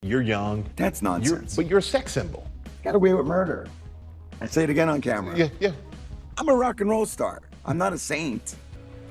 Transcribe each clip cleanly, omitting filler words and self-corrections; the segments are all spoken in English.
You're young. That's nonsense. But you're a sex symbol. Got away with murder. I say it again on camera. Yeah. I'm a rock and roll star. I'm not a saint.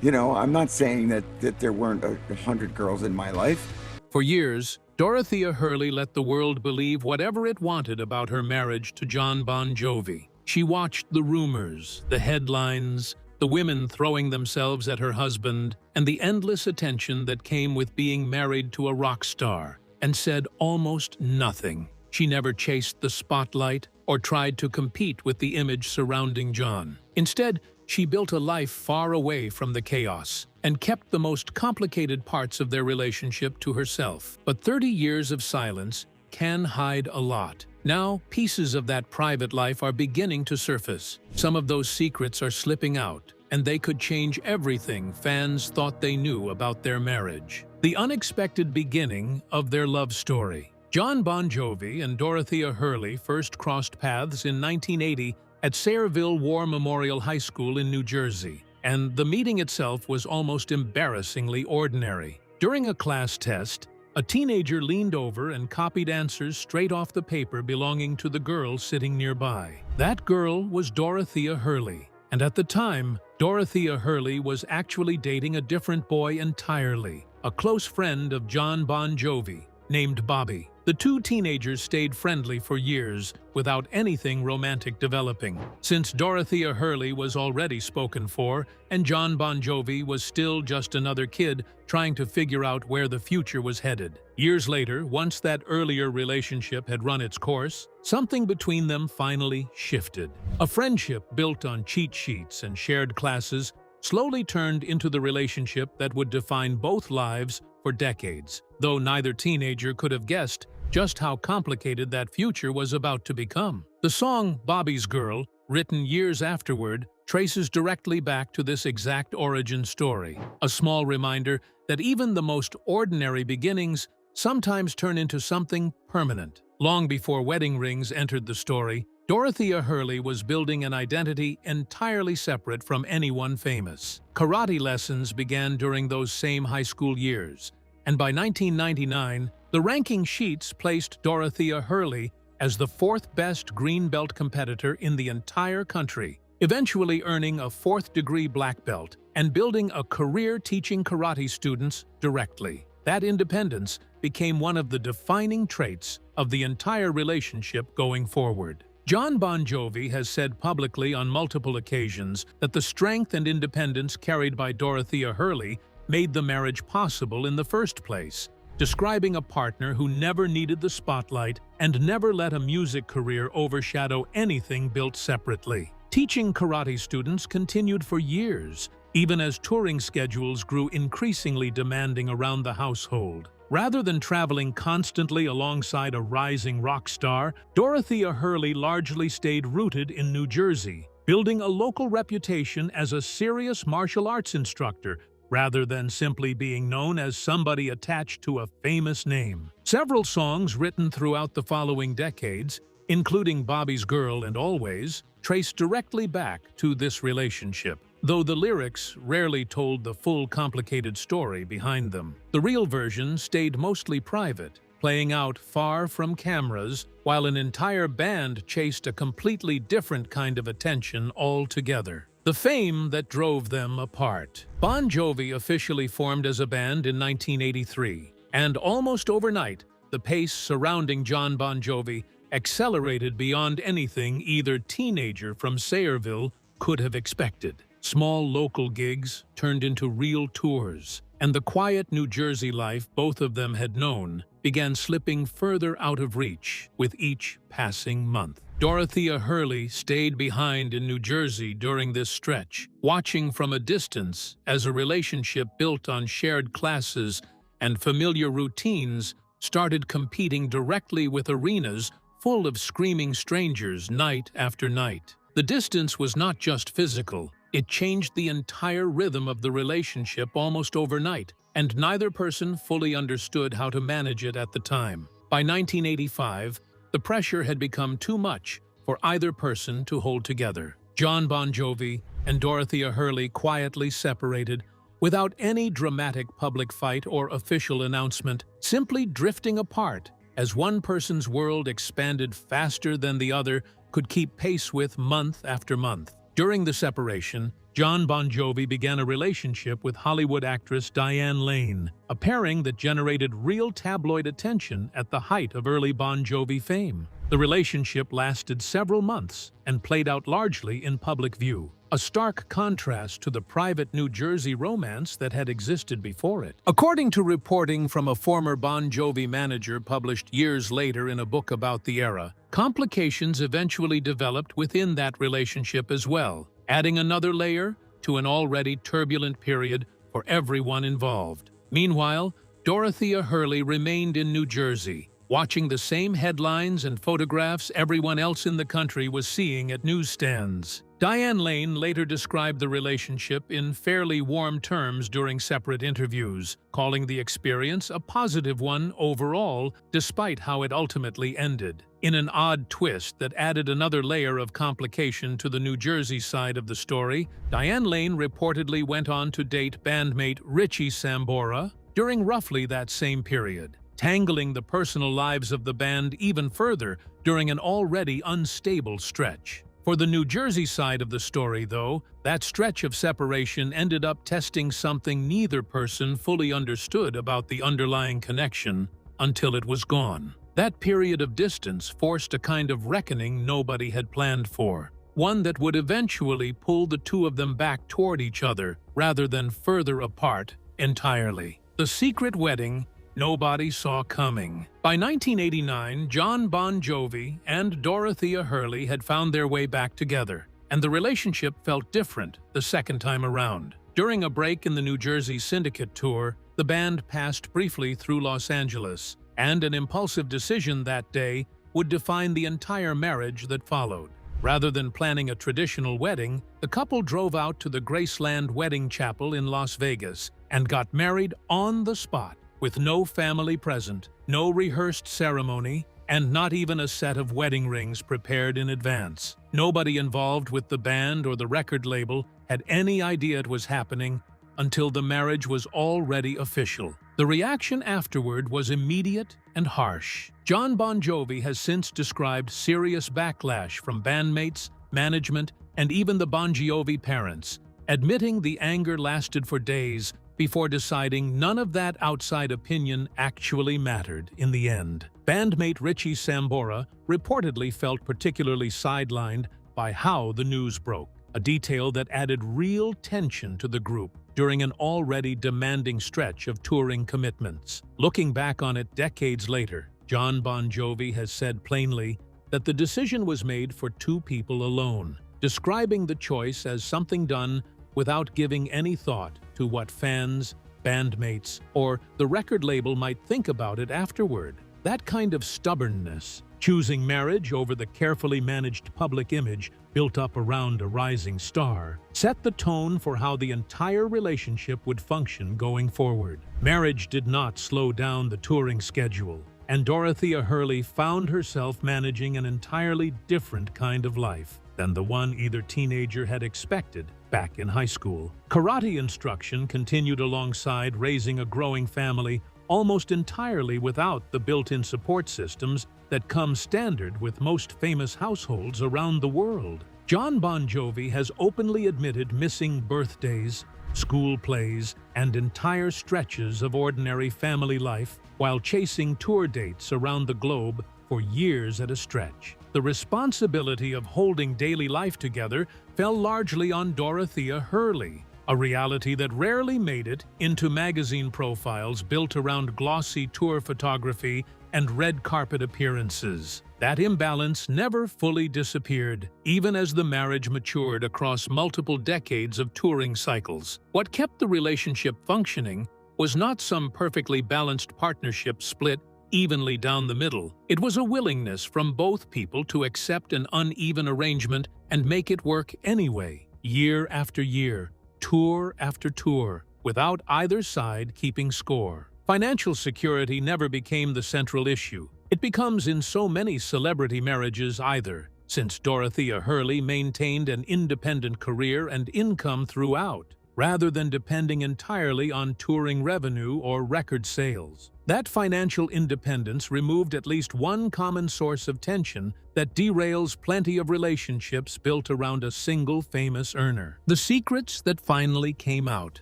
You know, I'm not saying that there weren't 100 girls in my life. For years, Dorothea Hurley let the world believe whatever it wanted about her marriage to Jon Bon Jovi. She watched the rumors, the headlines, the women throwing themselves at her husband, and the endless attention that came with being married to a rock star, and said almost nothing. She never chased the spotlight or tried to compete with the image surrounding Jon. Instead, she built a life far away from the chaos and kept the most complicated parts of their relationship to herself. But 30 years of silence can hide a lot. Now, pieces of that private life are beginning to surface. Some of those secrets are slipping out, and they could change everything fans thought they knew about their marriage. The unexpected beginning of their love story. Jon Bon Jovi and Dorothea Hurley first crossed paths in 1980 at Sayreville War Memorial High School in New Jersey, and the meeting itself was almost embarrassingly ordinary. During a class test, a teenager leaned over and copied answers straight off the paper belonging to the girl sitting nearby. That girl was Dorothea Hurley, and at the time, Dorothea Hurley was actually dating a different boy entirely, a close friend of Jon Bon Jovi, named Bobby. The two teenagers stayed friendly for years without anything romantic developing. Since Dorothea Hurley was already spoken for and Jon Bon Jovi was still just another kid trying to figure out where the future was headed. Years later, once that earlier relationship had run its course, something between them finally shifted. A friendship built on cheat sheets and shared classes slowly turned into the relationship that would define both lives for decades, though neither teenager could have guessed just how complicated that future was about to become. The song Bobby's Girl, written years afterward, traces directly back to this exact origin story, a small reminder that even the most ordinary beginnings sometimes turn into something permanent. Long before wedding rings entered the story, Dorothea Hurley was building an identity entirely separate from anyone famous. Karate lessons began during those same high school years, and by 1999, the ranking sheets placed Dorothea Hurley as the fourth best green belt competitor in the entire country, eventually earning a fourth-degree black belt and building a career teaching karate students directly. That independence became one of the defining traits of the entire relationship going forward. Jon Bon Jovi has said publicly on multiple occasions that the strength and independence carried by Dorothea Hurley made the marriage possible in the first place, describing a partner who never needed the spotlight and never let a music career overshadow anything built separately. Teaching karate students continued for years, even as touring schedules grew increasingly demanding around the household. Rather than traveling constantly alongside a rising rock star, Dorothea Hurley largely stayed rooted in New Jersey, building a local reputation as a serious martial arts instructor rather than simply being known as somebody attached to a famous name. Several songs written throughout the following decades, including Bobby's Girl and Always, trace directly back to this relationship, though the lyrics rarely told the full complicated story behind them. The real version stayed mostly private, playing out far from cameras, while an entire band chased a completely different kind of attention altogether. The fame that drove them apart. Bon Jovi officially formed as a band in 1983, and almost overnight, the pace surrounding Jon Bon Jovi accelerated beyond anything either teenager from Sayreville could have expected. Small local gigs turned into real tours, and the quiet New Jersey life both of them had known began slipping further out of reach with each passing month. Dorothea Hurley stayed behind in New Jersey during this stretch, watching from a distance as a relationship built on shared classes and familiar routines started competing directly with arenas full of screaming strangers night after night. The distance was not just physical, it changed the entire rhythm of the relationship almost overnight, and neither person fully understood how to manage it at the time. By 1985, the pressure had become too much for either person to hold together. Jon Bon Jovi and Dorothea Hurley quietly separated without any dramatic public fight or official announcement, simply drifting apart as one person's world expanded faster than the other could keep pace with month after month. During the separation, Jon Bon Jovi began a relationship with Hollywood actress Diane Lane, a pairing that generated real tabloid attention at the height of early Bon Jovi fame. The relationship lasted several months and played out largely in public view, a stark contrast to the private New Jersey romance that had existed before it. According to reporting from a former Bon Jovi manager published years later in a book about the era, complications eventually developed within that relationship as well, adding another layer to an already turbulent period for everyone involved. Meanwhile, Dorothea Hurley remained in New Jersey, watching the same headlines and photographs everyone else in the country was seeing at newsstands. Diane Lane later described the relationship in fairly warm terms during separate interviews, calling the experience a positive one overall, despite how it ultimately ended. In an odd twist that added another layer of complication to the New Jersey side of the story, Diane Lane reportedly went on to date bandmate Richie Sambora during roughly that same period, tangling the personal lives of the band even further during an already unstable stretch. For the New Jersey side of the story, though, that stretch of separation ended up testing something neither person fully understood about the underlying connection until it was gone. That period of distance forced a kind of reckoning nobody had planned for, one that would eventually pull the two of them back toward each other rather than further apart entirely. The secret wedding nobody saw coming. By 1989, Jon Bon Jovi and Dorothea Hurley had found their way back together, and the relationship felt different the second time around. During a break in the New Jersey Syndicate tour, the band passed briefly through Los Angeles, and an impulsive decision that day would define the entire marriage that followed. Rather than planning a traditional wedding, the couple drove out to the Graceland Wedding Chapel in Las Vegas and got married on the spot, with no family present, no rehearsed ceremony, and not even a set of wedding rings prepared in advance. Nobody involved with the band or the record label had any idea it was happening until the marriage was already official. The reaction afterward was immediate and harsh. Jon Bon Jovi has since described serious backlash from bandmates, management, and even the Bon Jovi parents, admitting the anger lasted for days before deciding none of that outside opinion actually mattered in the end. Bandmate Richie Sambora reportedly felt particularly sidelined by how the news broke, a detail that added real tension to the group during an already demanding stretch of touring commitments. Looking back on it decades later, Jon Bon Jovi has said plainly that the decision was made for two people alone, describing the choice as something done without giving any thought to what fans, bandmates, or the record label might think about it afterward. That kind of stubbornness, choosing marriage over the carefully managed public image built up around a rising star, set the tone for how the entire relationship would function going forward. Marriage did not slow down the touring schedule, and Dorothea Hurley found herself managing an entirely different kind of life than the one either teenager had expected back in high school. Karate instruction continued alongside raising a growing family almost entirely without the built-in support systems that come standard with most famous households around the world. Jon Bon Jovi has openly admitted missing birthdays, school plays, and entire stretches of ordinary family life while chasing tour dates around the globe for years at a stretch. The responsibility of holding daily life together fell largely on Dorothea Hurley, a reality that rarely made it into magazine profiles built around glossy tour photography and red carpet appearances. That imbalance never fully disappeared, even as the marriage matured across multiple decades of touring cycles. What kept the relationship functioning was not some perfectly balanced partnership split evenly down the middle. It was a willingness from both people to accept an uneven arrangement and make it work anyway, year after year, tour after tour, without either side keeping score. Financial security never became the central issue. It becomes in so many celebrity marriages either, since Dorothea Hurley maintained an independent career and income throughout. rather than depending entirely on touring revenue or record sales. That financial independence removed at least one common source of tension that derails plenty of relationships built around a single famous earner. The secrets that finally came out.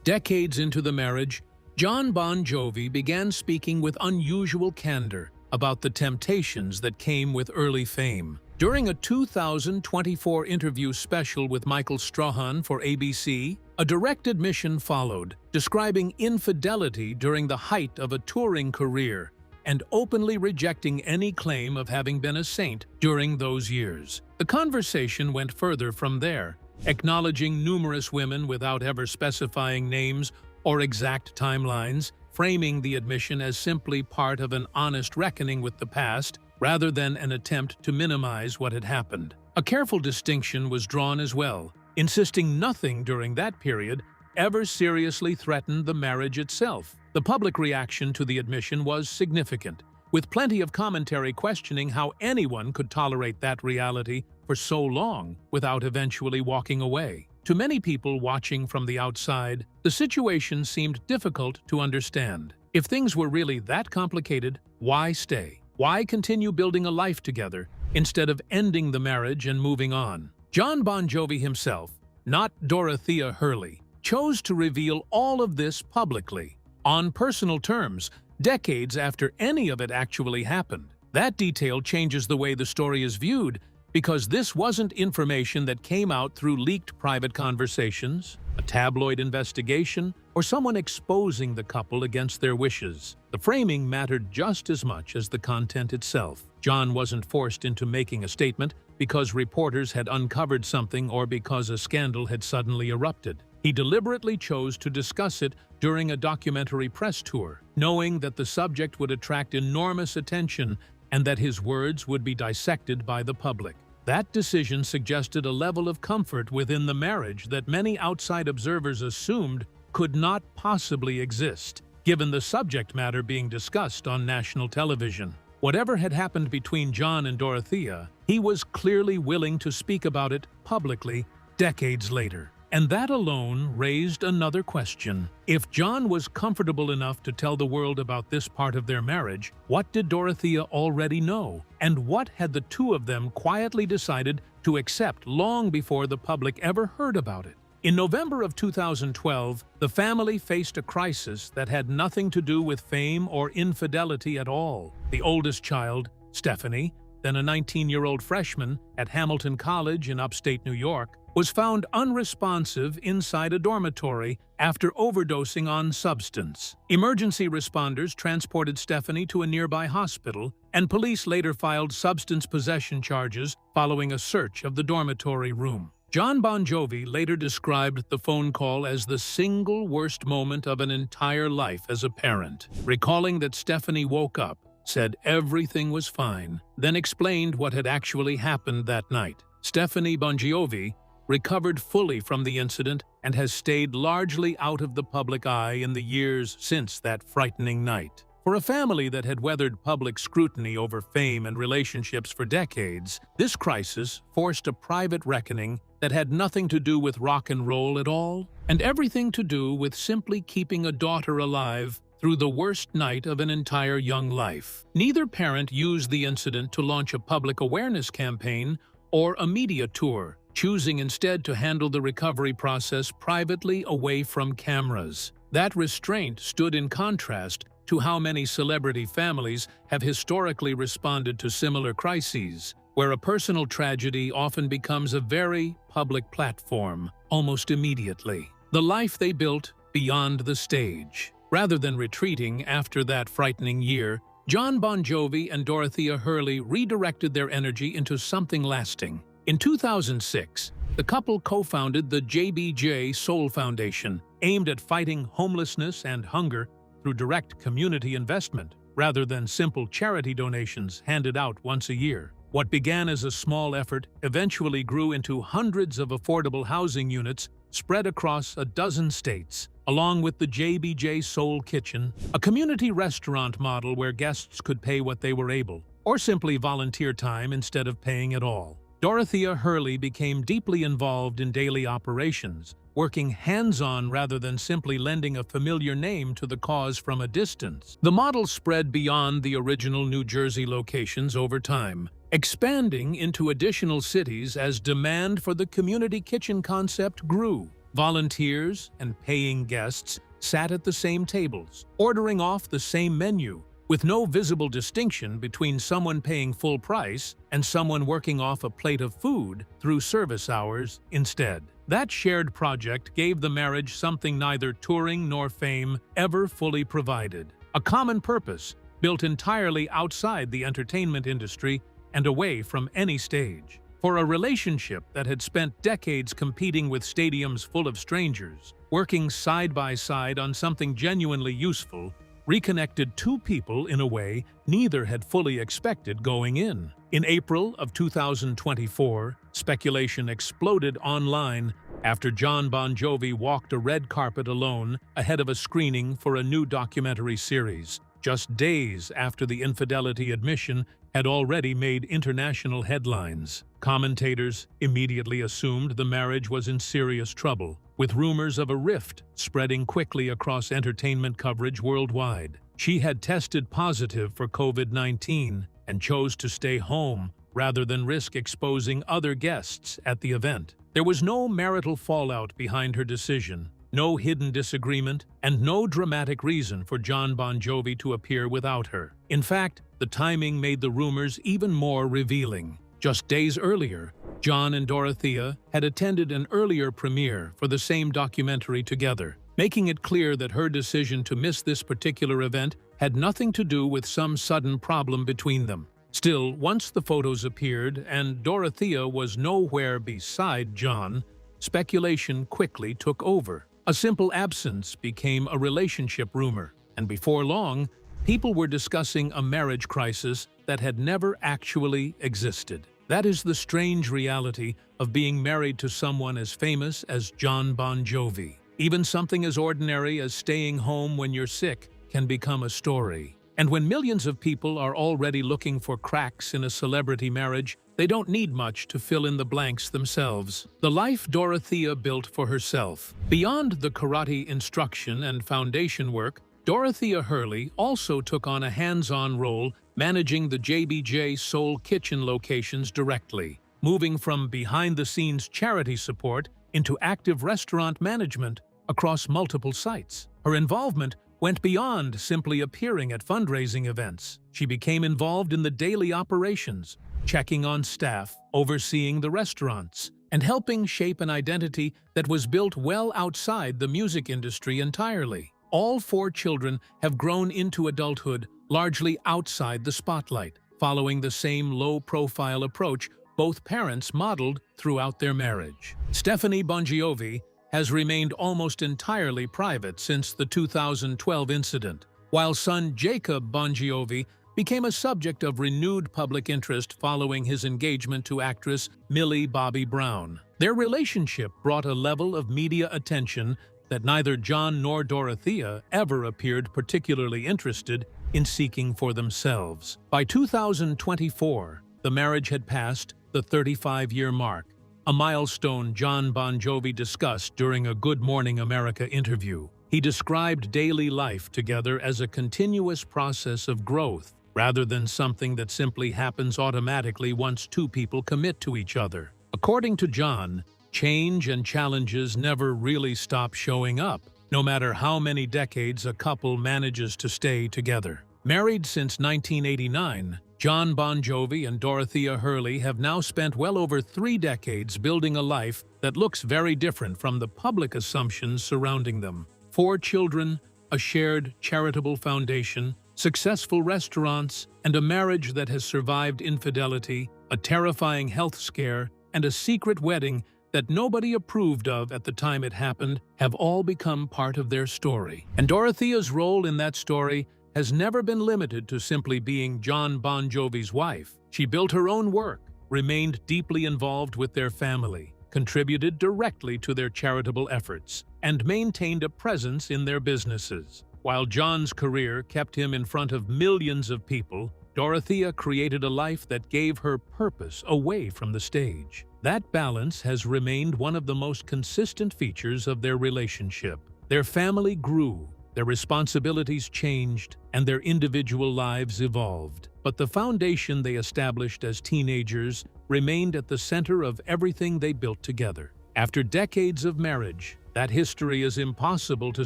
Decades into the marriage, Jon Bon Jovi began speaking with unusual candor about the temptations that came with early fame. During a 2024 interview special with Michael Strahan for ABC, a direct admission followed, describing infidelity during the height of a touring career and openly rejecting any claim of having been a saint during those years. The conversation went further from there, acknowledging numerous women without ever specifying names or exact timelines, framing the admission as simply part of an honest reckoning with the past, rather than an attempt to minimize what had happened. A careful distinction was drawn as well, insisting nothing during that period ever seriously threatened the marriage itself. The public reaction to the admission was significant, with plenty of commentary questioning how anyone could tolerate that reality for so long without eventually walking away. To many people watching from the outside, the situation seemed difficult to understand. If things were really that complicated, why stay? Why continue building a life together instead of ending the marriage and moving on? Jon Bon Jovi himself, not Dorothea Hurley, chose to reveal all of this publicly, on personal terms, decades after any of it actually happened. That detail changes the way the story is viewed, because this wasn't information that came out through leaked private conversations, a tabloid investigation, or someone exposing the couple against their wishes. The framing mattered just as much as the content itself. Jon wasn't forced into making a statement because reporters had uncovered something or because a scandal had suddenly erupted. He deliberately chose to discuss it during a documentary press tour, knowing that the subject would attract enormous attention and that his words would be dissected by the public. That decision suggested a level of comfort within the marriage that many outside observers assumed could not possibly exist, given the subject matter being discussed on national television. Whatever had happened between Jon and Dorothea, he was clearly willing to speak about it publicly decades later. And that alone raised another question. If Jon was comfortable enough to tell the world about this part of their marriage, what did Dorothea already know? And what had the two of them quietly decided to accept long before the public ever heard about it? In November of 2012, the family faced a crisis that had nothing to do with fame or infidelity at all. The oldest child, Stephanie, then a 19-year-old freshman at Hamilton College in upstate New York, was found unresponsive inside a dormitory after overdosing on substance. Emergency responders transported Stephanie to a nearby hospital, and police later filed substance possession charges following a search of the dormitory room. Jon Bon Jovi later described the phone call as the single worst moment of an entire life as a parent, recalling that Stephanie woke up, said everything was fine, then explained what had actually happened that night. Stephanie Bon Jovi recovered fully from the incident and has stayed largely out of the public eye in the years since that frightening night. For a family that had weathered public scrutiny over fame and relationships for decades, this crisis forced a private reckoning that had nothing to do with rock and roll at all, and everything to do with simply keeping a daughter alive through the worst night of an entire young life. Neither parent used the incident to launch a public awareness campaign or a media tour, choosing instead to handle the recovery process privately away from cameras. That restraint stood in contrast to how many celebrity families have historically responded to similar crises, where a personal tragedy often becomes a very public platform, almost immediately. The life they built beyond the stage. Rather than retreating after that frightening year, Jon Bon Jovi and Dorothea Hurley redirected their energy into something lasting. In 2006, the couple co-founded the JBJ Soul Foundation, aimed at fighting homelessness and hunger through direct community investment, rather than simple charity donations handed out once a year. What began as a small effort eventually grew into hundreds of affordable housing units spread across a dozen states, along with the JBJ Soul Kitchen, a community restaurant model where guests could pay what they were able, or simply volunteer time instead of paying at all. Dorothea Hurley became deeply involved in daily operations, working hands-on rather than simply lending a familiar name to the cause from a distance. The model spread beyond the original New Jersey locations over time, expanding into additional cities as demand for the community kitchen concept grew. Volunteers and paying guests sat at the same tables, ordering off the same menu, with no visible distinction between someone paying full price and someone working off a plate of food through service hours instead. That shared project gave the marriage something neither touring nor fame ever fully provided: a common purpose built entirely outside the entertainment industry and away from any stage. For a relationship that had spent decades competing with stadiums full of strangers, working side by side on something genuinely useful reconnected two people in a way neither had fully expected going in. In April of 2024, speculation exploded online after Jon Bon Jovi walked a red carpet alone ahead of a screening for a new documentary series, just days after the infidelity admission had already made international headlines. Commentators immediately assumed the marriage was in serious trouble, with rumors of a rift spreading quickly across entertainment coverage worldwide. She had tested positive for COVID-19 and chose to stay home rather than risk exposing other guests at the event. There was no marital fallout behind her decision, no hidden disagreement, and no dramatic reason for Jon Bon Jovi to appear without her. In fact, the timing made the rumors even more revealing. Just days earlier, Jon and Dorothea had attended an earlier premiere for the same documentary together, making it clear that her decision to miss this particular event had nothing to do with some sudden problem between them. Still, once the photos appeared and Dorothea was nowhere beside Jon, speculation quickly took over. A simple absence became a relationship rumor, and before long, people were discussing a marriage crisis that had never actually existed. That is the strange reality of being married to someone as famous as Jon Bon Jovi. Even something as ordinary as staying home when you're sick can become a story. And when millions of people are already looking for cracks in a celebrity marriage, they don't need much to fill in the blanks themselves. The life Dorothea built for herself. Beyond the karate instruction and foundation work, Dorothea Hurley also took on a hands-on role managing the JBJ Soul Kitchen locations directly, moving from behind-the-scenes charity support into active restaurant management across multiple sites. Her involvement went beyond simply appearing at fundraising events. She became involved in the daily operations, checking on staff, overseeing the restaurants, and helping shape an identity that was built well outside the music industry entirely. All four children have grown into adulthood largely outside the spotlight, following the same low-profile approach both parents modeled throughout their marriage. Stephanie Bon Jovi has remained almost entirely private since the 2012 incident, while son Jacob Bon Jovi became a subject of renewed public interest following his engagement to actress Millie Bobby Brown. Their relationship brought a level of media attention that neither Jon nor Dorothea ever appeared particularly interested in seeking for themselves. By 2024, the marriage had passed the 35-year mark, a milestone Jon Bon Jovi discussed during a Good Morning America interview. He described daily life together as a continuous process of growth, rather than something that simply happens automatically once two people commit to each other. According to Jon, change and challenges never really stop showing up, no matter how many decades a couple manages to stay together. Married since 1989, Jon Bon Jovi and Dorothea Hurley have now spent well over 3 decades building a life that looks very different from the public assumptions surrounding them. 4 children, a shared charitable foundation, successful restaurants, and a marriage that has survived infidelity, a terrifying health scare, and a secret wedding that nobody approved of at the time it happened have all become part of their story. And Dorothea's role in that story has never been limited to simply being Jon Bon Jovi's wife. She built her own work, remained deeply involved with their family, contributed directly to their charitable efforts, and maintained a presence in their businesses. While Jon's career kept him in front of millions of people, Dorothea created a life that gave her purpose away from the stage. That balance has remained one of the most consistent features of their relationship. Their family grew, their responsibilities changed, and their individual lives evolved. But the foundation they established as teenagers remained at the center of everything they built together. After decades of marriage, that history is impossible to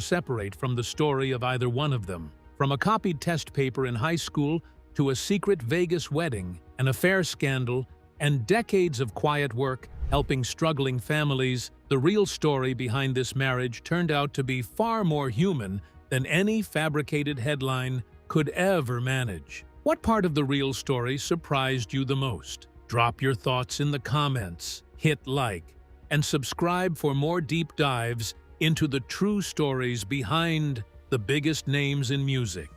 separate from the story of either one of them. From a copied test paper in high school to a secret Vegas wedding, an affair scandal, and decades of quiet work helping struggling families, the real story behind this marriage turned out to be far more human than any fabricated headline could ever manage. What part of the real story surprised you the most? Drop your thoughts in the comments, hit like, and subscribe for more deep dives into the true stories behind the biggest names in music.